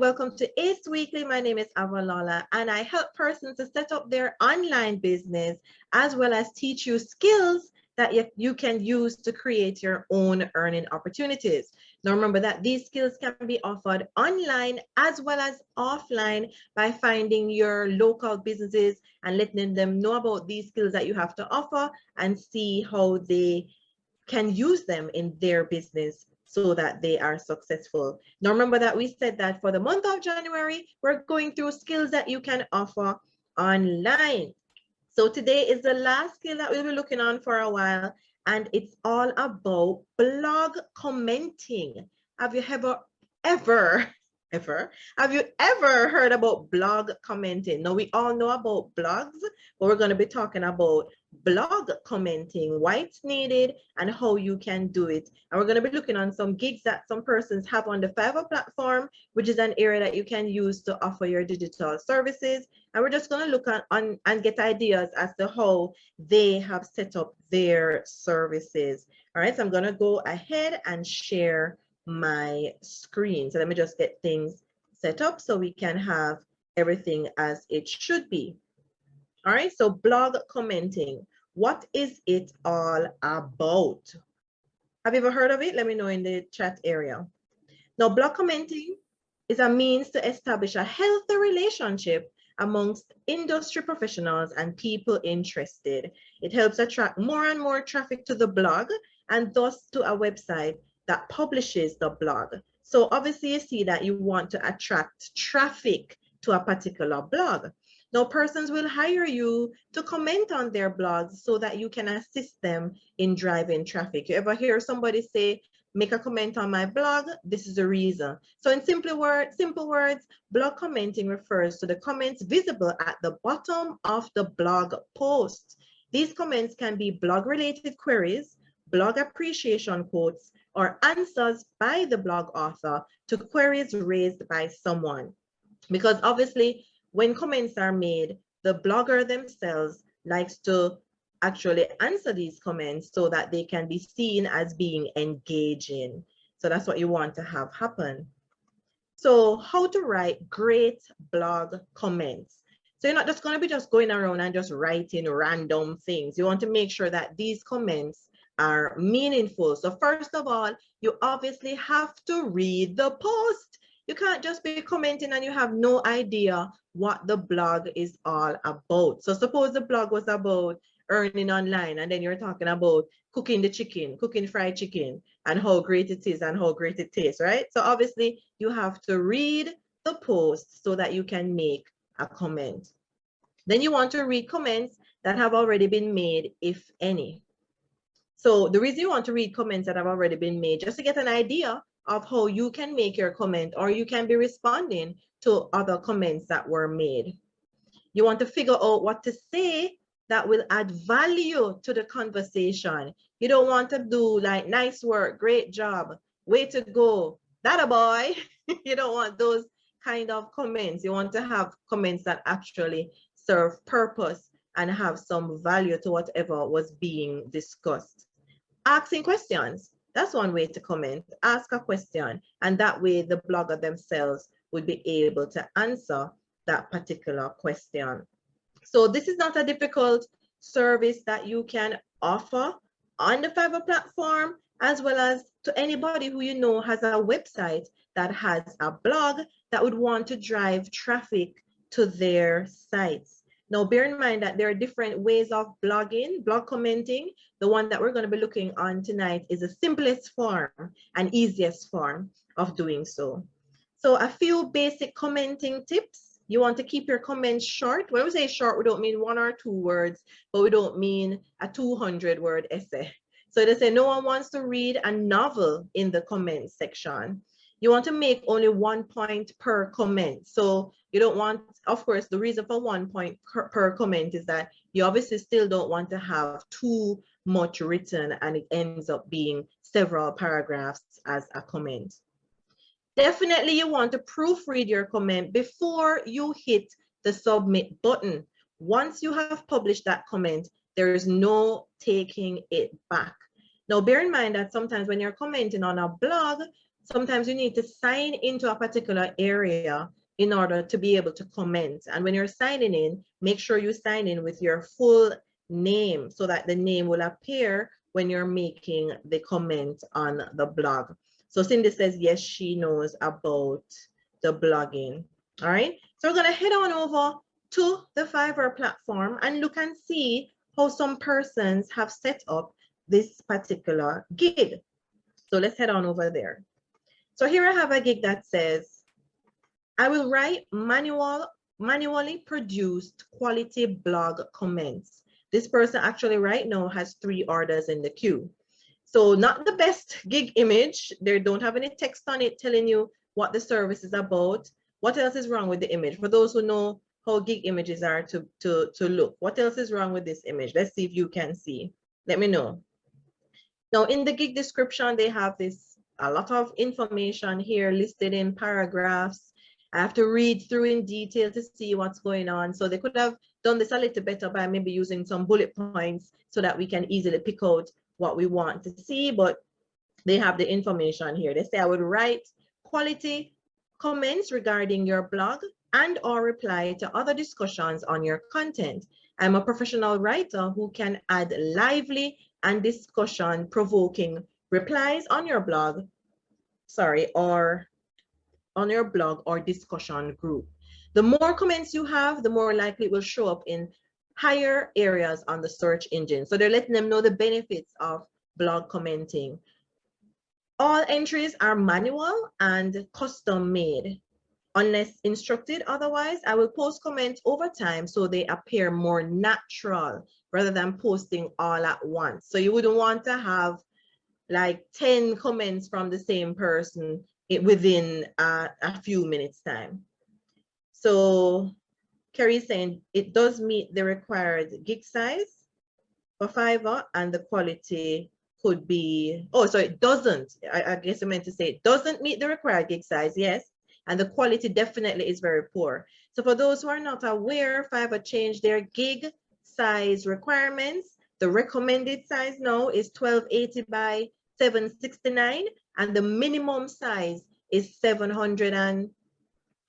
welcome to ACE Weekly. My name is Avalala, and I help persons to set up their online business as well as teach you skills that you can use to create your own earning opportunities. Now remember that these skills can be offered online as well as offline by finding your local businesses and letting them know about these skills that you have to offer and see how they can use them in their business so that they are successful. Now remember that we said that for the month of January, we're going through skills that you can offer online. So today is the last skill that we'll be looking on for a while, and it's all about blog commenting. Have you ever heard about blog commenting? Now we all know about blogs, but we're going to be talking about blog commenting, why it's needed and how you can do it. And we're going to be looking on some gigs that some persons have on the Fiverr platform, which is an area that you can use to offer your digital services. And we're just going to look on and get ideas as to how they have set up their services. All right, so I'm going to go ahead and share my screen. So let me just get things set up so we can have everything as it should be. All right, so blog commenting. What is it all about? Have you ever heard of it? Let me know in the chat area. Now, blog commenting is a means to establish a healthy relationship amongst industry professionals and people interested. It helps attract more and more traffic to the blog and thus to a website that publishes the blog. So obviously you see that you want to attract traffic to a particular blog. Now persons will hire you to comment on their blogs so that you can assist them in driving traffic. You ever hear somebody say, make a comment on my blog? This is the reason. So in simple words, blog commenting refers to the comments visible at the bottom of the blog post. These comments can be blog related queries, blog appreciation quotes, or answers by the blog author to queries raised by someone. Because obviously, when comments are made, the blogger themselves likes to actually answer these comments so that they can be seen as being engaging. So that's what you want to have happen. So how to write great blog comments. So you're not just going to be just going around and just writing random things. You want to make sure that these comments are meaningful. So first of all, you obviously have to read the post. You can't just be commenting and you have no idea what the blog is all about. So suppose the blog was about earning online and then you're talking about cooking fried chicken and how great it is and how great it tastes, right? So obviously you have to read the post so that you can make a comment. Then you want to read comments that have already been made, if any. So the reason you want to read comments that have already been made, just to get an idea of how you can make your comment, or you can be responding to other comments that were made. You want to figure out what to say that will add value to the conversation. You don't want to do like nice work, great job, way to go, that a boy. You don't want those kind of comments. You want to have comments that actually serve purpose and have some value to whatever was being discussed. Asking questions. That's one way to comment. Ask a question, and that way the blogger themselves would be able to answer that particular question. So this is not a difficult service that you can offer on the Fiverr platform, as well as to anybody who you know has a website that has a blog that would want to drive traffic to their sites. Now, bear in mind that there are different ways of blogging, blog commenting. The one that we're going to be looking on tonight is the simplest form and easiest form of doing so. So a few basic commenting tips. You want to keep your comments short. When we say short, we don't mean 1 or 2 words, but we don't mean a 200-word essay. So they say no one wants to read a novel in the comment section. You want to make only 1 point per comment. So you don't want, of course, the reason for 1 point per comment is that you obviously still don't want to have too much written and it ends up being several paragraphs as a comment. Definitely you want to proofread your comment before you hit the submit button. Once you have published that comment, there is no taking it back. Now, bear in mind that sometimes when you're commenting on a blog, sometimes you need to sign into a particular area in order to be able to comment. And when you're signing in, make sure you sign in with your full name so that the name will appear when you're making the comment on the blog. So Cindy says, yes, she knows about the blogging. All right, so we're going to head on over to the Fiverr platform and look and see how some persons have set up this particular gig. So let's head on over there. So here I have a gig that says, I will write manually produced quality blog comments. This person actually right now has 3 orders in the queue. So not the best gig image. They don't have any text on it telling you what the service is about. What else is wrong with the image? For those who know how gig images are to look, what else is wrong with this image? Let's see if you can see. Let me know. Now in the gig description, they have a lot of information here listed in paragraphs. I have to read through in detail to see what's going on. So they could have done this a little better by maybe using some bullet points so that we can easily pick out what we want to see, but they have the information here. They say I would write quality comments regarding your blog and or reply to other discussions on your content. I'm a professional writer who can add lively and discussion provoking replies on your blog, or on your blog or discussion group. The more comments you have, the more likely it will show up in higher areas on the search engine. So they're letting them know the benefits of blog commenting. All entries are manual and custom made. Unless instructed otherwise, I will post comments over time so they appear more natural rather than posting all at once. So you wouldn't want to have like 10 comments from the same person within a few minutes time. So Kerry is saying it does meet the required gig size for Fiverr and the quality could be, oh, so it doesn't, I guess I meant to say it doesn't meet the required gig size, yes, and the quality definitely is very poor. So for those who are not aware, Fiverr changed their gig size requirements. The recommended size now is 1280 by 769, and the minimum size is 700 and,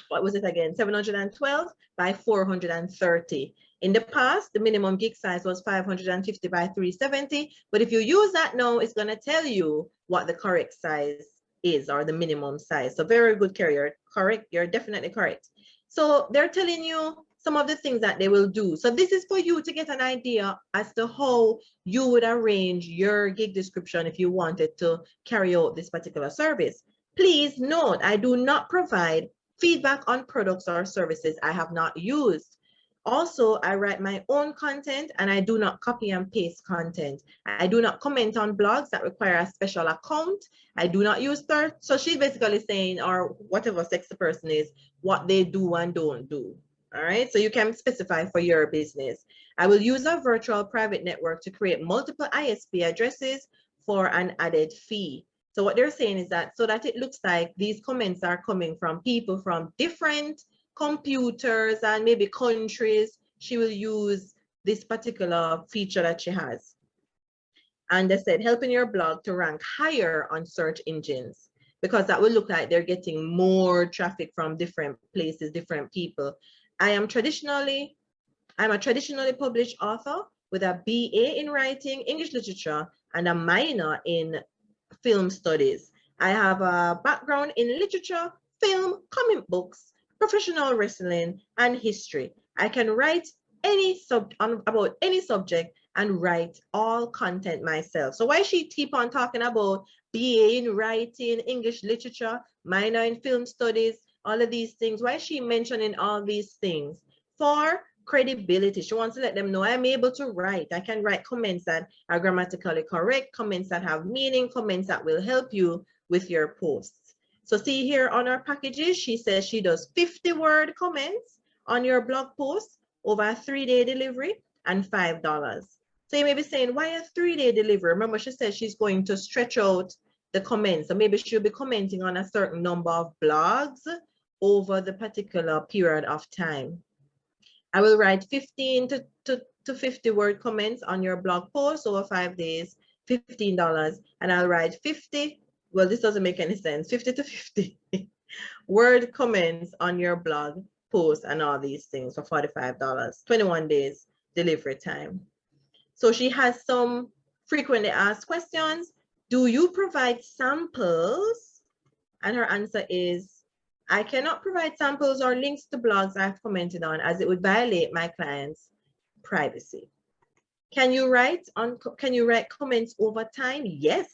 what was it again? 712 by 430. In the past, the minimum gig size was 550 by 370, but if you use that now, it's going to tell you what the correct size is, or the minimum size. So very good, Kerry, you're correct. You're definitely correct. So they're telling you some of the things that they will do. So this is for you to get an idea as to how you would arrange your gig description if you wanted to carry out this particular service. Please note, I do not provide feedback on products or services I have not used. Also, I write my own content and I do not copy and paste content. I do not comment on blogs that require a special account. I do not use third. So she's basically saying, or whatever sex the person is, what they do and don't do. All right, so you can specify for your business. I will use a virtual private network to create multiple ISP addresses for an added fee. So what they're saying is that so that it looks like these comments are coming from people from different computers and maybe countries, she will use this particular feature that she has. And they said, helping your blog to rank higher on search engines, because that will look like they're getting more traffic from different places, different people. I'm a traditionally published author with a BA in writing, English literature, and a minor in film studies. I have a background in literature, film, comic books, professional wrestling, and history. I can write about any subject and write all content myself. So why she keep on talking about BA in writing, English literature, minor in film studies, all of these things? Why is she mentioning all these things? For credibility. She wants to let them know I'm able to write. I can write comments that are grammatically correct, comments that have meaning, comments that will help you with your posts. So see here on our packages, she says she does 50-word comments on your blog post over a 3-day delivery and $5. So you may be saying, why a 3-day delivery? Remember, she says she's going to stretch out the comments. So maybe she'll be commenting on a certain number of blogs over the particular period of time. I will write 15 to 50 word comments on your blog post over 5 days, $15, and I'll write 50 well, this doesn't make any sense, 50 to 50 word comments on your blog post and all these things for $45, 21 days delivery time. So she has some frequently asked questions. Do you provide samples? And her answer is, I cannot provide samples or links to blogs I've commented on, as it would violate my client's privacy. Can you write comments over time? Yes.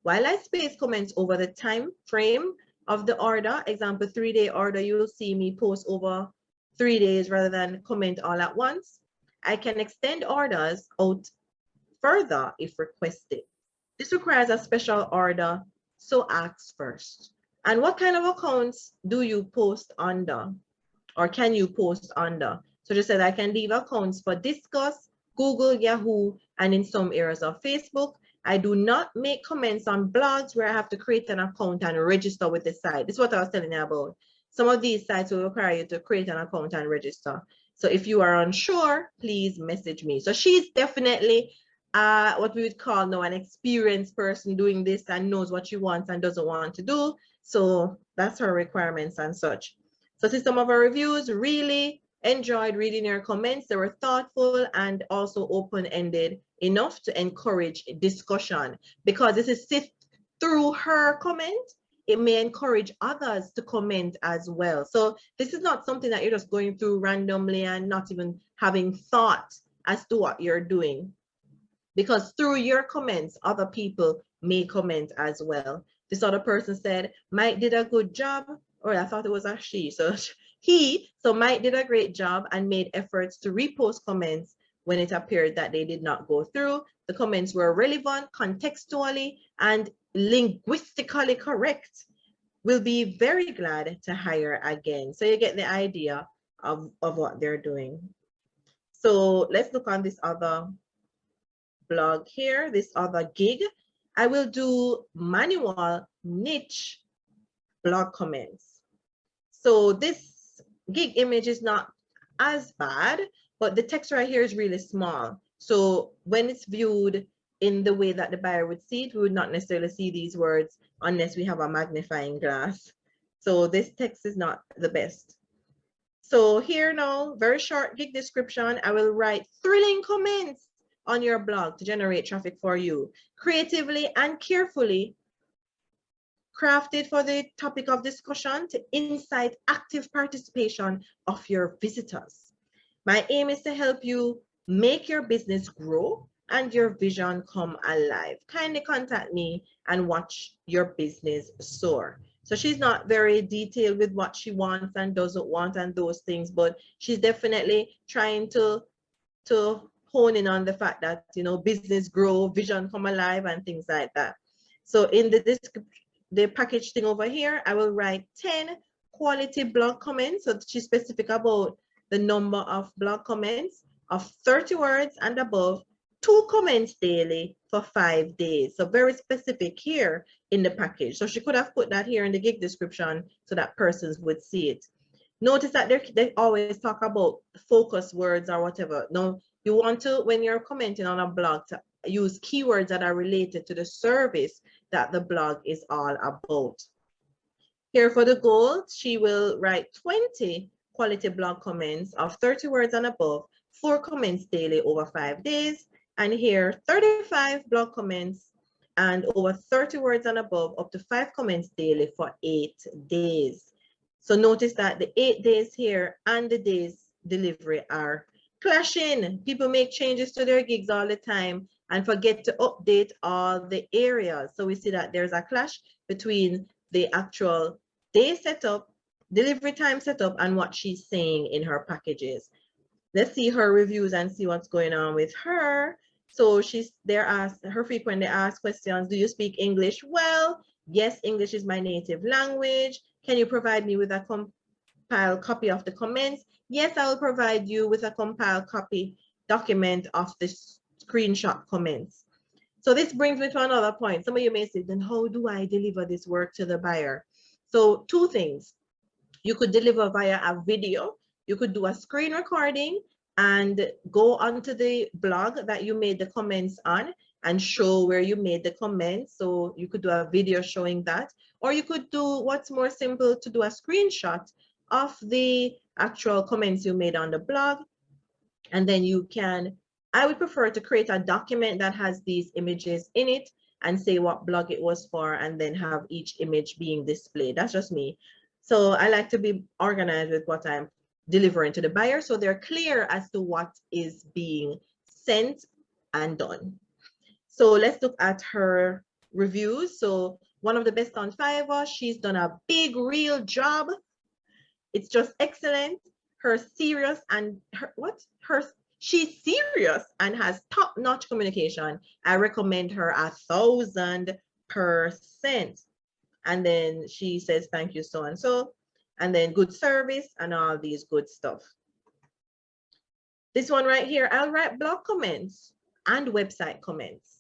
While I space comments over the time frame of the order, example 3-day order, you will see me post over 3 days rather than comment all at once. I can extend orders out further if requested. This requires a special order, so ask first. And what kind of accounts do you post under, or can you post under? So just said I can leave accounts for Discuss, Google, Yahoo, and in some areas of Facebook. I do not make comments on blogs where I have to create an account and register with the site. This is what I was telling you about. Some of these sites will require you to create an account and register. So if you are unsure, please message me. So she's definitely what we would call now an experienced person doing this and knows what she wants and doesn't want to do. So that's her requirements and such. So see some of our reviews. Really enjoyed reading your comments. They were thoughtful and also open-ended enough to encourage discussion, because this is sift through her comment. It may encourage others to comment as well. So this is not something that you're just going through randomly and not even having thought as to what you're doing, because through your comments, other people may comment as well. This other person said, Mike did a good job. Or I thought it was a she. So so Mike did a great job and made efforts to repost comments when it appeared that they did not go through. The comments were relevant, contextually, and linguistically correct. We'll be very glad to hire again. So you get the idea of what they're doing. So let's look on this other blog here, this other gig. I will do manual niche blog comments. So this gig image is not as bad, but the text right here is really small. So when it's viewed in the way that the buyer would see it, we would not necessarily see these words unless we have a magnifying glass. So this text is not the best. So here now, very short gig description. I will write thrilling comments on your blog to generate traffic for you, creatively and carefully crafted for the topic of discussion to incite active participation of your visitors. My aim is to help you make your business grow and your vision come alive. Kindly contact me and watch your business soar. So she's not very detailed with what she wants and doesn't want and those things, but she's definitely trying to hone in on the fact that, you know, business grow, vision come alive and things like that. So in the package thing over here, I will write 10 quality blog comments. So she's specific about the number of blog comments of 30 words and above, 2 comments daily for 5 days. So very specific here in the package. So she could have put that here in the gig description so that persons would see it. Notice that they always talk about focus words or whatever. No, you want to, when you're commenting on a blog, to use keywords that are related to the service that the blog is all about. Here for the goal, she will write 20 quality blog comments of 30 words and above, 4 comments daily over 5 days. And here, 35 blog comments and over 30 words and above, up to 5 comments daily for 8 days. So notice that the 8 days here and the days delivery are clashing. People make changes to their gigs all the time and forget to update all the areas. So we see that there's a clash between the actual day setup, delivery time setup, and what she's saying in her packages. Let's see her reviews and see what's going on with her. So her frequently asked questions. Do you speak English well? Yes, English is my native language. Can you provide me with a compiled copy of the comments? Yes, I will provide you with a compiled copy document of the screenshot comments. So this brings me to another point. Some of you may say, then how do I deliver this work to the buyer? So 2 things. You could deliver via a video. You could do a screen recording and go onto the blog that you made the comments on and show where you made the comments. So you could do a video showing that, or you could do what's more simple, to do a screenshot of the actual comments you made on the blog. And then you can, I would prefer to create a document that has these images in it and say what blog it was for, and then have each image being displayed. That's just me. So I like to be organized with what I'm delivering to the buyer, so they're clear as to what is being sent and done. So let's look at her reviews. So one of the best on Fiverr, she's done a big, real job. It's just excellent. She's serious and has top-notch communication. I recommend her 1,000%. And then she says, thank you, so and so. And then good service and all these good stuff. This one right here, I'll write blog comments and website comments.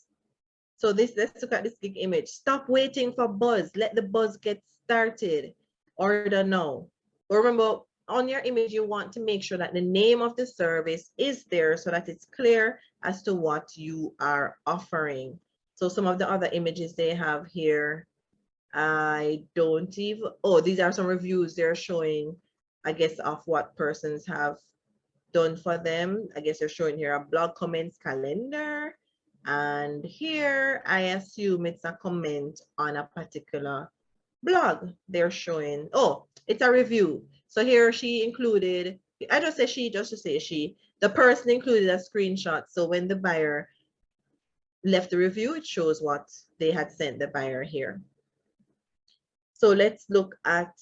So let's look at this gig image. Stop waiting for buzz. Let the buzz get started. Order now. Remember, on your image, you want to make sure that the name of the service is there so that it's clear as to what you are offering. So some of the other images they have here, I don't even, oh, these are some reviews they're showing, I guess, of what persons have done for them. I guess they're showing here a blog comments calendar. And here, I assume it's a comment on a particular blog they're showing. Oh, it's a review. So here she included, I just say she, just to say she, the person included a screenshot. So when the buyer left the review, it shows what they had sent the buyer here. So let's look at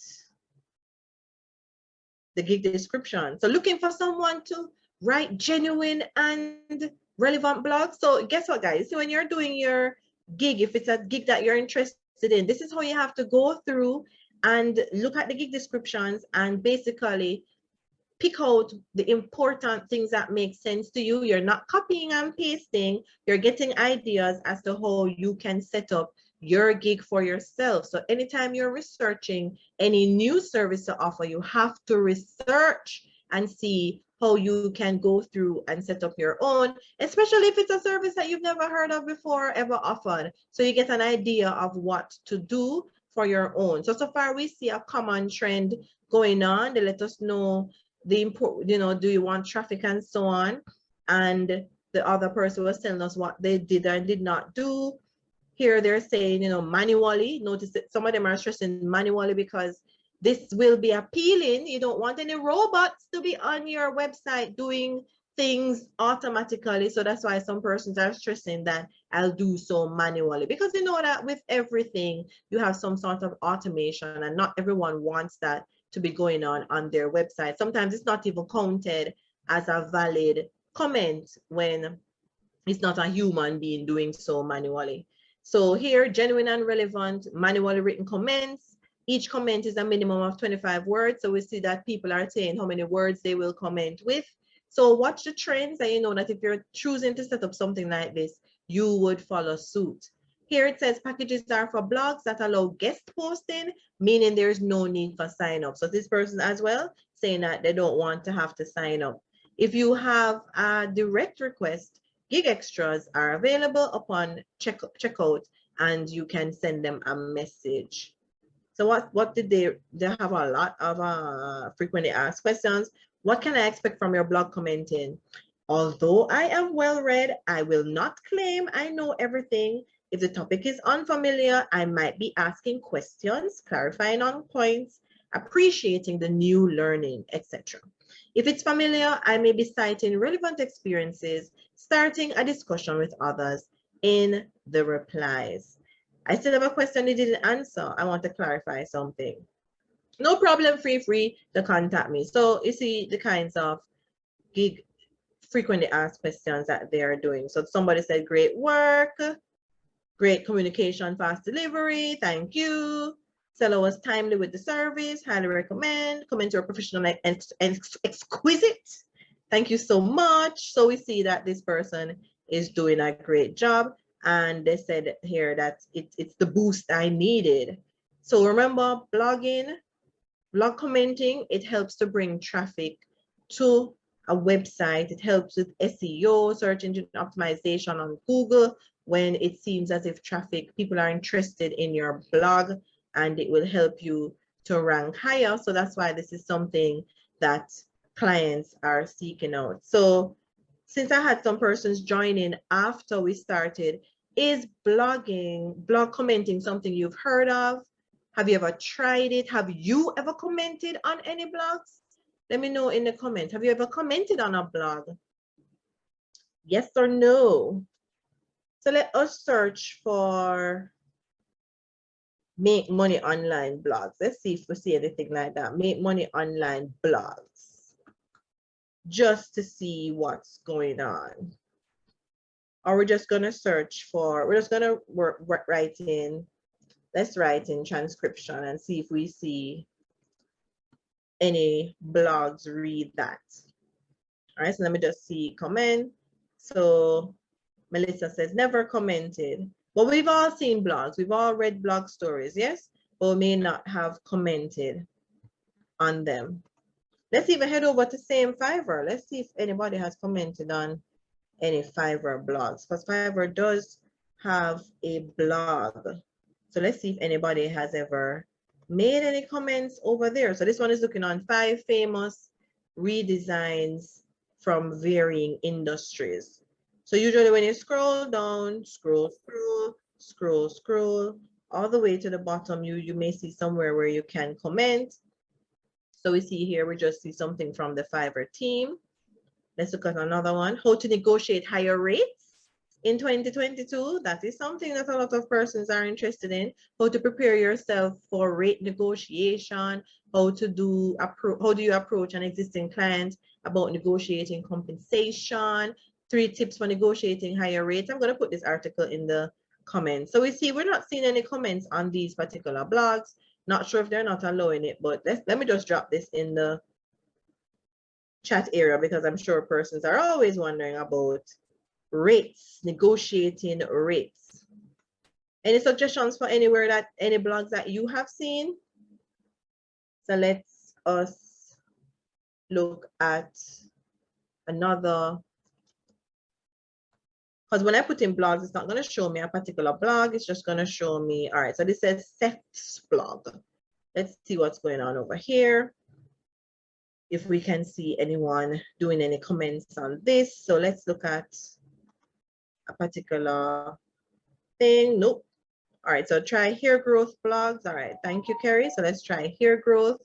the gig description. So looking for someone to write genuine and relevant blogs. So guess what, guys? So when you're doing your gig, if it's a gig that you're interested in, this is how you have to go through and look at the gig descriptions and basically pick out the important things that make sense to you. You're not copying and pasting. You're getting ideas as to how you can set up your gig for yourself. So anytime you're researching any new service to offer, you have to research and see how you can go through and set up your own, especially if it's a service that you've never heard of before, ever offered. So you get an idea of what to do for your own. So far we see a common trend going on. They let us know the import, do you want traffic and so on. And the other person was telling us what they did and did not do. Here they're saying, manually. Notice that some of them are stressing manually because this will be appealing. You don't want any robots to be on your website doing things automatically. So that's why some persons are stressing that I'll do so manually, because you know that with everything, you have some sort of automation, and not everyone wants that to be going on their website. Sometimes it's not even counted as a valid comment when it's not a human being doing so manually. So here, genuine and relevant, manually written comments. Each comment is a minimum of 25 words. So we see that people are saying how many words they will comment with. So watch the trends, and you know that if you're choosing to set up something like this, you would follow suit. Here it says packages are for blogs that allow guest posting, meaning there's no need for sign up. So this person as well saying that they don't want to have to sign up. If you have a direct request, gig extras are available upon checkout, and you can send them a message. So what did they have a lot of frequently asked questions. What can I expect from your blog commenting? Although I am well read, I will not claim I know everything. If the topic is unfamiliar, I might be asking questions, clarifying on points, appreciating the new learning, etc. If it's familiar, I may be citing relevant experiences, starting a discussion with others in the replies. I still have a question they didn't answer. I want to clarify something. No problem, feel free to contact me. So you see the kinds of gig frequently asked questions that they are doing. So somebody said, great work, great communication, fast delivery, thank you. Seller was timely with the service, highly recommend. Comments were professional and exquisite. Thank you so much. So we see that this person is doing a great job. And they said here that it's the boost I needed. So remember, blog commenting, it helps to bring traffic to a website. It helps with SEO, search engine optimization on Google, when it seems as if people are interested in your blog, and it will help you to rank higher. So that's why this is something that clients are seeking out. So since I had some persons join in after we started, is blog commenting something you've heard of? Have you ever tried it? Have you ever commented on any blogs? Let me know in the comments. Have you ever commented on a blog? Yes or no? So let us search for make money online blogs. Let's see if we see anything like that. Make money online blogs. Just to see what's going on. Or we're just gonna search for, we're just gonna write in, let's write in transcription and see if we see any blogs read that. All right, so let me just see comment. So Melissa says never commented, but we've all seen blogs. We've all read blog stories, yes, but we may not have commented on them. Let's even head over to same Fiverr. Let's see if anybody has commented on any Fiverr blogs, because Fiverr does have a blog. So let's see if anybody has ever made any comments over there. So this one is looking on 5 famous redesigns from varying industries. So usually when you scroll down, scroll all the way to the bottom, you may see somewhere where you can comment. So we see here, we just see something from the Fiverr team. Let's look at another one. How to negotiate higher rates in 2022. That is something that a lot of persons are interested in. How to prepare yourself for rate negotiation. How do you approach an existing client about negotiating compensation. 3 tips for negotiating higher rates. I'm going to put this article in the comments. So we see we're not seeing any comments on these particular blogs. Not sure if they're not allowing it, but let me just drop this in the chat area, because I'm sure persons are always wondering about rates, negotiating rates. Any suggestions for any blogs that you have seen? So let's us look at another, because when I put in blogs, it's not going to show me a particular blog. It's just going to show me, all right, so this says Seth's blog. Let's see what's going on over here. If we can see anyone doing any comments on this. So let's look at a particular thing. Nope. All right, so try hair growth blogs. All right, thank you, Carrie. So let's try hair growth.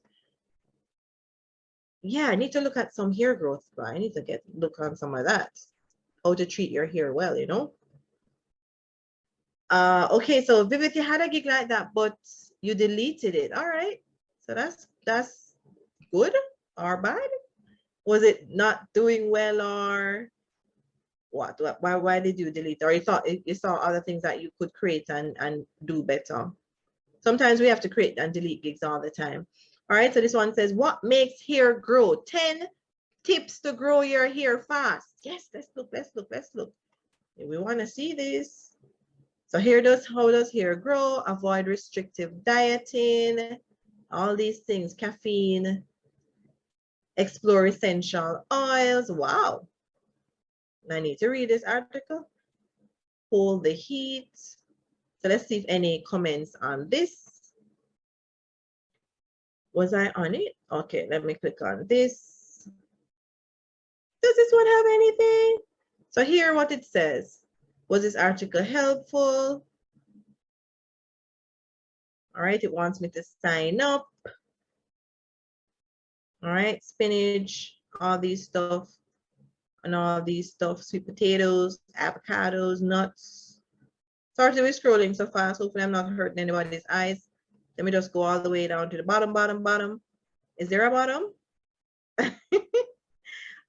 Yeah, I need to look at some hair growth. I need to look on some of that. How to treat your hair well, you know. Okay, so Vivid, you had a gig like that, but you deleted it. All right, so that's good or bad. Was it not doing well, or what? Why did you delete? Or you saw other things that you could create and do better? Sometimes we have to create and delete gigs all the time. All right, so this one says, what makes hair grow? 10 tips to grow your hair fast. Yes, let's look. We want to see this. So how does hair grow? Avoid restrictive dieting, all these things, caffeine, explore essential oils. Wow. I need to read this article. Hold the heat. So let's see if any comments on this. Was I on it? Okay, let me click on this. Does this one have anything? So here what it says. Was this article helpful? All right, it wants me to sign up. All right, spinach, all these stuff, and all these stuff, sweet potatoes, avocados, nuts. Sorry to be scrolling so fast. Hopefully I'm not hurting anybody's eyes. Let me just go all the way down to the bottom. Is there a bottom?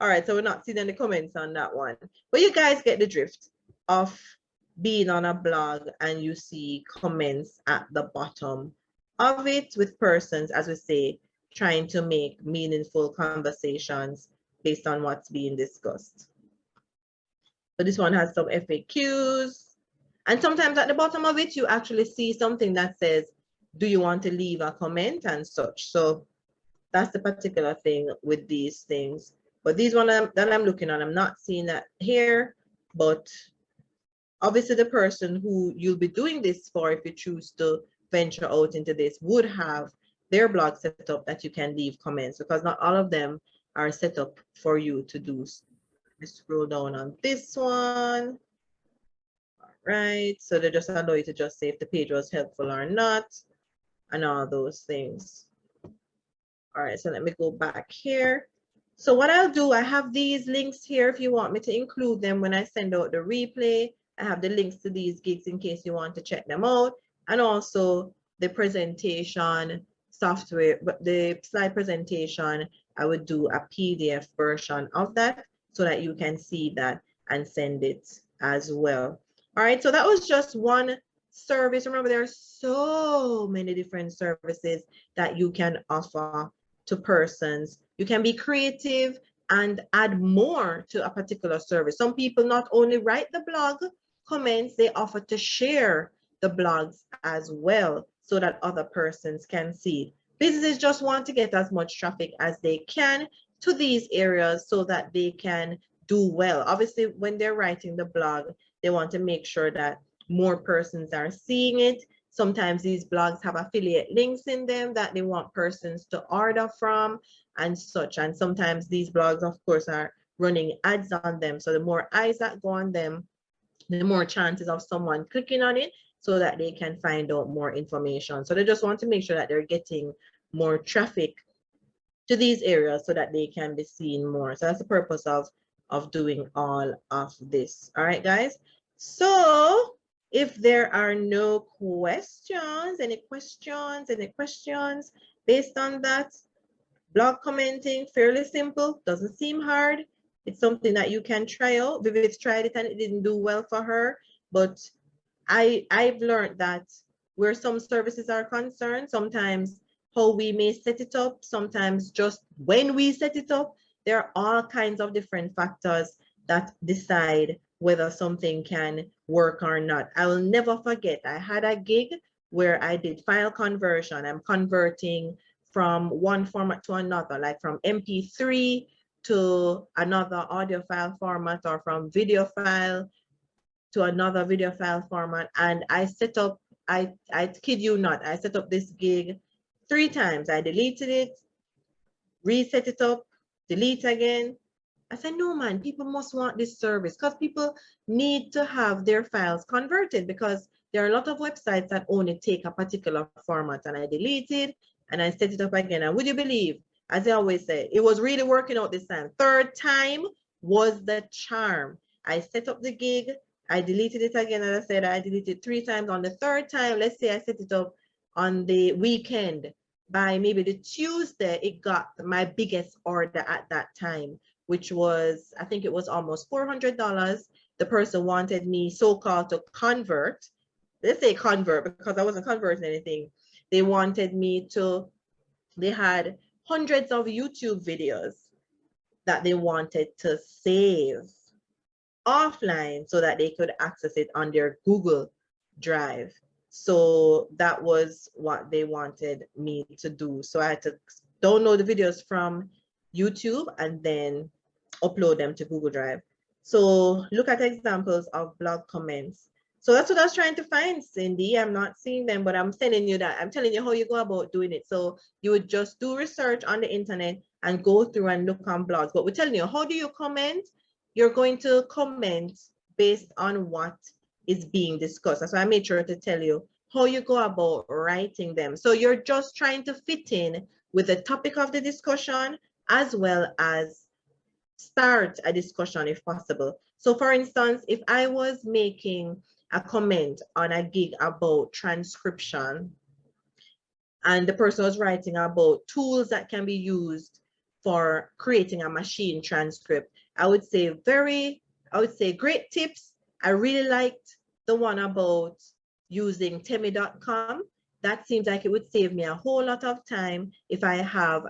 All right, so we're not seeing any comments on that one. But you guys get the drift of being on a blog and you see comments at the bottom of it with persons, as we say, trying to make meaningful conversations based on what's being discussed. So this one has some FAQs. And sometimes at the bottom of it, you actually see something that says, do you want to leave a comment and such? So that's the particular thing with these things. But these one that I'm looking on, I'm not seeing that here, but obviously the person who you'll be doing this for, if you choose to venture out into this, would have their blog set up that you can leave comments, because not all of them are set up for you to do. Let's scroll down on this one. All right, so they just allow you to just say if the page was helpful or not, and all those things. All right, so let me go back here. So what I'll do, I have these links here if you want me to include them when I send out the replay. I have the links to these gigs in case you want to check them out. And also the presentation software, but the slide presentation, I would do a PDF version of that so that you can see that and send it as well. All right, so that was just one service. Remember, there are so many different services that you can offer to persons. You can be creative and add more to a particular service. Some people not only write the blog comments, they offer to share the blogs as well so that other persons can see. Businesses just want to get as much traffic as they can to these areas so that they can do well. Obviously, when they're writing the blog, they want to make sure that more persons are seeing it. Sometimes these blogs have affiliate links in them that they want persons to order from and such. And sometimes these blogs, of course, are running ads on them. So the more eyes that go on them, the more chances of someone clicking on it so that they can find out more information. So they just want to make sure that they're getting more traffic to these areas so that they can be seen more. So that's the purpose of doing all of this. All right, guys. So if there are no questions, any questions based on that, blog commenting, fairly simple, doesn't seem hard. It's something that you can try out. Vivid's tried it and it didn't do well for her, but I've learned that where some services are concerned, sometimes how we may set it up, sometimes just when we set it up, there are all kinds of different factors that decide whether something can work or not. I will never forget, I had a gig where I did file conversion. I'm converting from one format to another, like from MP3 to another audio file format, or from video file to another video file format. And I set up, I kid you not, I set up this gig 3 times. I deleted it, reset it up, delete again. I said, no, man, people must want this service because people need to have their files converted, because there are a lot of websites that only take a particular format. And I deleted and I set it up again. And would you believe, as I always say, it was really working out this time. 3rd time was the charm. I set up the gig, I deleted it again. As I said, I deleted 3 times. On the 3rd time, let's say I set it up on the weekend. By maybe the Tuesday, it got my biggest order at that time, which was, I think it was almost $400. The person wanted me so-called to convert. Let's say convert because I wasn't converting anything. They wanted me to, they had hundreds of YouTube videos that they wanted to save offline so that they could access it on their Google Drive. So that was what they wanted me to do. So I had to download the videos from YouTube and then upload them to Google Drive. So look at examples of blog comments. So that's what I was trying to find, Cindy. I'm not seeing them, but I'm telling you that. I'm telling you how you go about doing it. So you would just do research on the internet and go through and look on blogs. But we're telling you, how do you comment? You're going to comment based on what is being discussed. That's why I made sure to tell you how you go about writing them. So you're just trying to fit in with the topic of the discussion as well as start a discussion if possible. So for instance, if I was making a comment on a gig about transcription and the person was writing about tools that can be used for creating a machine transcript, I would say great tips. I really liked the one about using temi.com. That seems like it would save me a whole lot of time if I have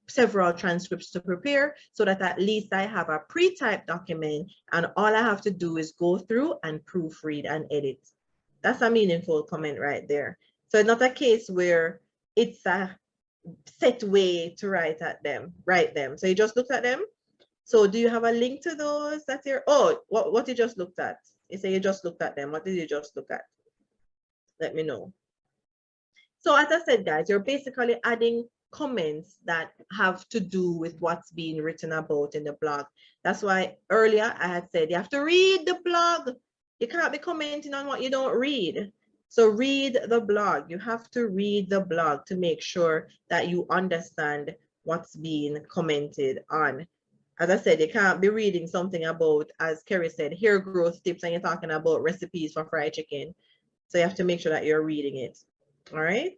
several transcripts to prepare, so that at least I have a pre-typed document and all I have to do is go through and proofread and edit. That's a meaningful comment right there. So it's not a case where it's a set way to write them. So you just look at them So do you have a link to those? That's your, oh, what you just looked at? You say you just looked at them. What did you just look at? Let me know. So as I said, guys, you're basically adding comments that have to do with what's being written about in the blog. That's why earlier I had said you have to read the blog. You can't be commenting on what you don't read. So read the blog. You have to read the blog to make sure that you understand what's being commented on. As I said, you can't be reading something about, as Kerry said, hair growth tips, and you're talking about recipes for fried chicken. So you have to make sure that you're reading it. All right.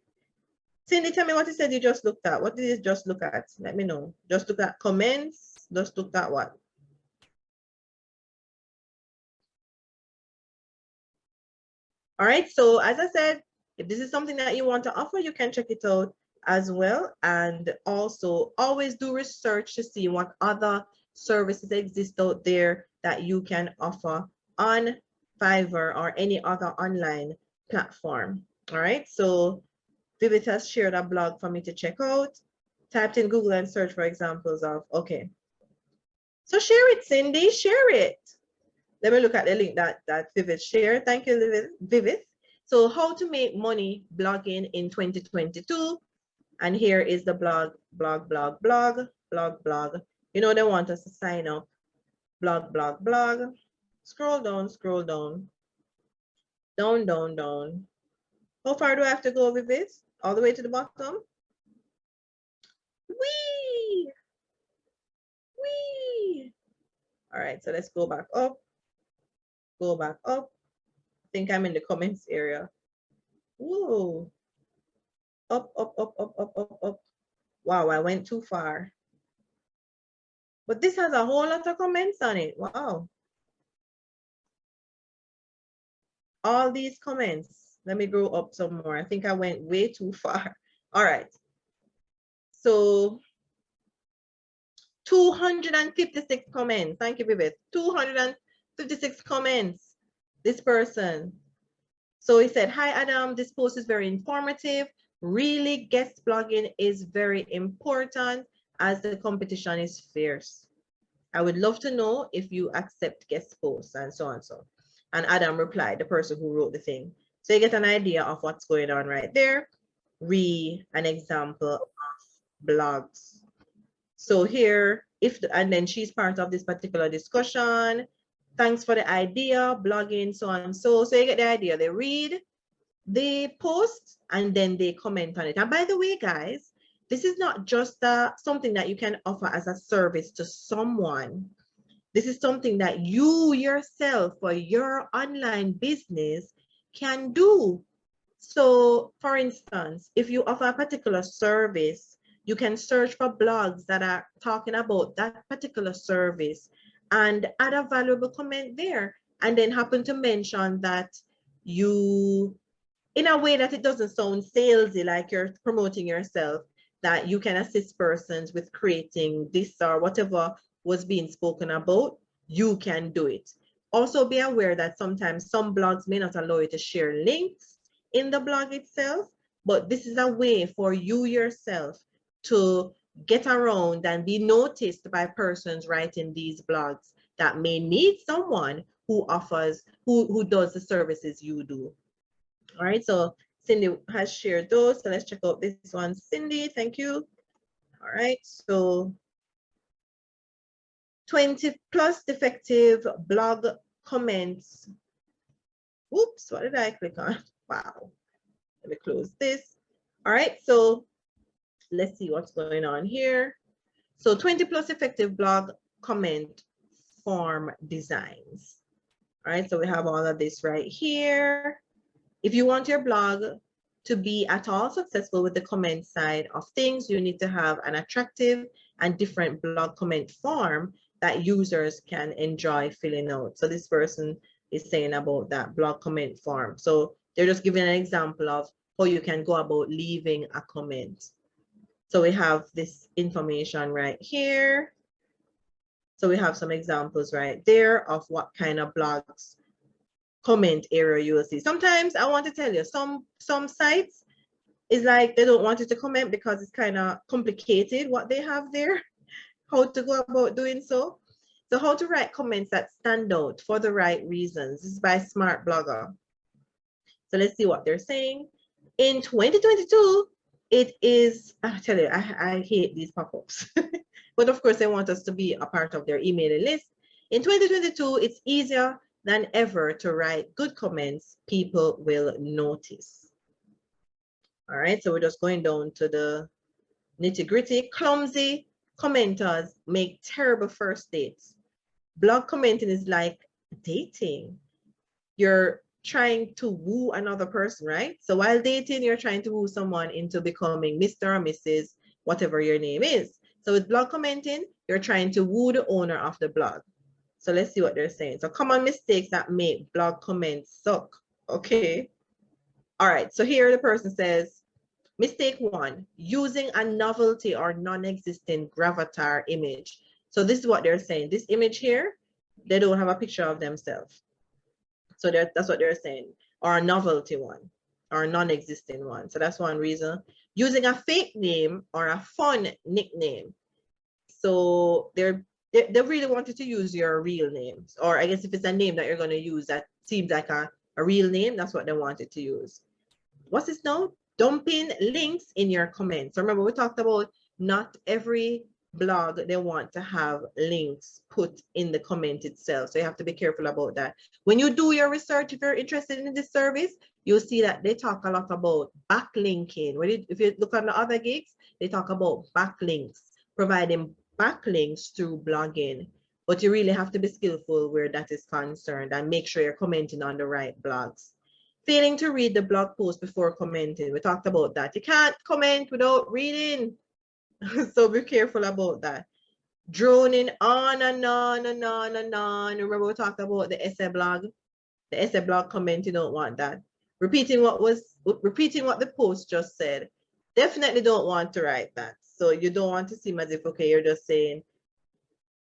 Cindy, tell me what you said you just looked at. What did you just look at? Let me know. Just look at comments. Just look at what? All right. So as I said, if this is something that you want to offer, you can check it out as well. And also always do research to see what other services exist out there that you can offer on Fiverr or any other online platform. All right. So Vivid has shared a blog for me to check out. Typed in Google and search for examples of, okay. So share it, Cindy, share it. Let me look at the link that Vivid shared. Thank you, Vivid. So how to make money blogging in 2022. And here is the blog. You know, they want us to sign up. Blog. Scroll down. Down. How far do I have to go with this? All the way to the bottom? Whee! All right, so let's go back up. I think I'm in the comments area. Whoa. Up. Wow, I went too far. But this has a whole lot of comments on it. Wow. All these comments. Let me go up some more. I think I went way too far. All right. So 256 comments. Thank you, Vivid. 256 comments. This person. So he said, hi, Adam. This post is very informative. Really, guest blogging is very important as the competition is fierce. I would love to know if you accept guest posts and so on. And Adam replied, the person who wrote the thing. So you get an idea of what's going on right there. An example of blogs. So here, and then she's part of this particular discussion. Thanks for the idea, blogging, so on. So you get the idea. They read, they post, and then they comment on it. And by the way, guys, this is not just something that you can offer as a service to someone. This is something that you yourself for your online business can do. So for instance, if you offer a particular service, you can search for blogs that are talking about that particular service and add a valuable comment there, and then happen to mention that you, in a way that it doesn't sound salesy, like you're promoting yourself, that you can assist persons with creating this or whatever was being spoken about, you can do it. Also be aware that sometimes some blogs may not allow you to share links in the blog itself, but this is a way for you yourself to get around and be noticed by persons writing these blogs that may need someone who offers, who does the services you do. All right, so Cindy has shared those. So let's check out this one. Cindy, thank you. All right, so 20 plus effective blog comments. Oops, what did I click on? Wow. Let me close this. All right, so let's see what's going on here. So 20 plus effective blog comment form designs. All right, so we have all of this right here. If you want your blog to be at all successful with the comment side of things, you need to have an attractive and different blog comment form that users can enjoy filling out. So this person is saying about that blog comment form. So they're just giving an example of how you can go about leaving a comment. So we have this information right here. So we have some examples right there of what kind of blogs comment area you will see. Sometimes I want to tell you, some sites is like they don't want you to comment because it's kind of complicated what they have there, how to go about doing so. So how to write comments that stand out for the right reasons. This is by Smart Blogger. So let's see what they're saying. In 2022, it is, I tell you, I hate these pop-ups. But of course, they want us to be a part of their emailing list. In 2022, it's easier than ever to write good comments people will notice. All right, so we're just going down to the nitty-gritty. Clumsy commenters make terrible first dates. Blog commenting is like dating. You're trying to woo another person, right? So while dating, you're trying to woo someone into becoming Mr. or Mrs. whatever your name is. So with blog commenting, you're trying to woo the owner of the blog. So let's see what they're saying. So common mistakes that make blog comments suck. Okay. All right. So here the person says, mistake 1, using a novelty or non-existent gravatar image. So this is what they're saying. This image here, they don't have a picture of themselves. So that's what they're saying, or a novelty one, or a non-existent one. So that's one reason. Using a fake name or a fun nickname. So they really wanted to use your real names, or I guess if it's a name that you're going to use that seems like a real name, that's what they wanted to use. What's this now? Dumping links in your comments. So remember, we talked about not every blog they want to have links put in the comment itself. So you have to be careful about that. When you do your research, if you're interested in this service, you'll see that they talk a lot about backlinking. If you look on the other gigs, they talk about backlinks, providing backlinks through blogging. But you really have to be skillful where that is concerned and make sure you're commenting on the right blogs. Failing to read the blog post before commenting. We talked about that. You can't comment without reading. So be careful about that. Droning on and on and on and on. Remember we talked about the essay blog? The essay blog comment, you don't want that. Repeating what the post just said. Definitely don't want to write that. So you don't want to seem as if, okay, you're just saying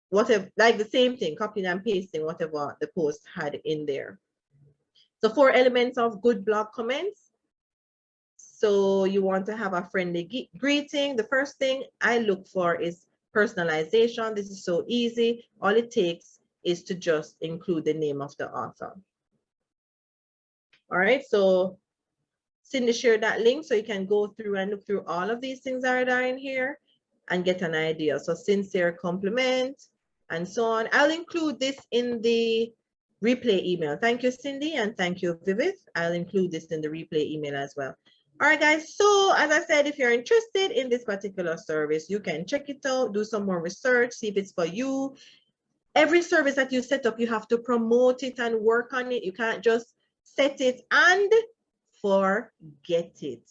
whatever, like the same thing, copying and pasting whatever the post had in there. So 4 elements of good blog comments. So you want to have a friendly greeting. The first thing I look for is personalization. This is so easy. All it takes is to just include the name of the author. All right, so Cindy shared that link so you can go through and look through all of these things that are in here and get an idea. So sincere compliment and so on. I'll include this in the replay email. Thank you, Cindy, and thank you, Vivith. I'll include this in the replay email as well. All right, guys. So as I said, if you're interested in this particular service, you can check it out, do some more research, see if it's for you. Every service that you set up, you have to promote it and work on it. You can't just set it and forget it.